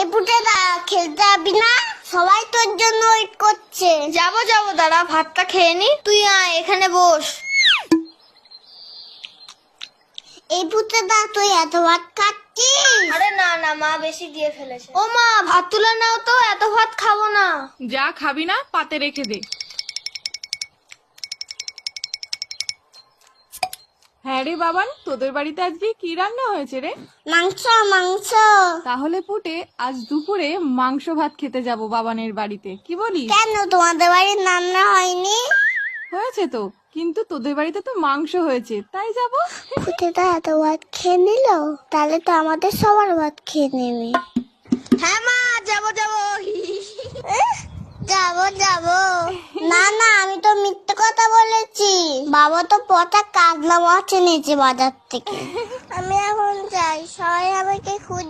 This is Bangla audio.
এ পুটেদা খেলতে যাবি না? সবাই তোর জন্য ওয়েট করছে। যাবো দাঁড়া, ভাতটা খেয়ে নি। তুই আয়, এখানে বস। এই পুটেদা তুই এত ভাত খাচ্ছিস? আরে না মা বেশি দিয়ে ফেলেছে। ও মা, ভাত তুলে নাও তো, এত ভাত খাবো না। যা খাবি না পাতে রেখে দে। হ্যাঁ রে বাবান, তোদের বাড়িতে আজকে কি রান্না হয়েছে রে? মাংস মাংস। তাহলে পুটে আজ দুপুরে মাংস ভাত খেতে যাব বাবানের বাড়িতে, কি বলিস? কেন তোমাদের বাড়ির রান্না হয়নি? হয়েছে তো, কিন্তু তোদের বাড়িতে তো মাংস হয়েছে, তাই যাব। পুটেদা এত ভাত খেয়ে নিল, তাহলে তো আমাদের সবার ভাত খেয়ে নেবে। হ্যাঁ মা, যাবো যাবো না আমি তো মিথ্যে কথা বলেছি। বাবা তো পচা কাজলা মাছ এনেছে বাজার থেকে। আমি এখন যাই, সবাই আমাকে খুঁজছে।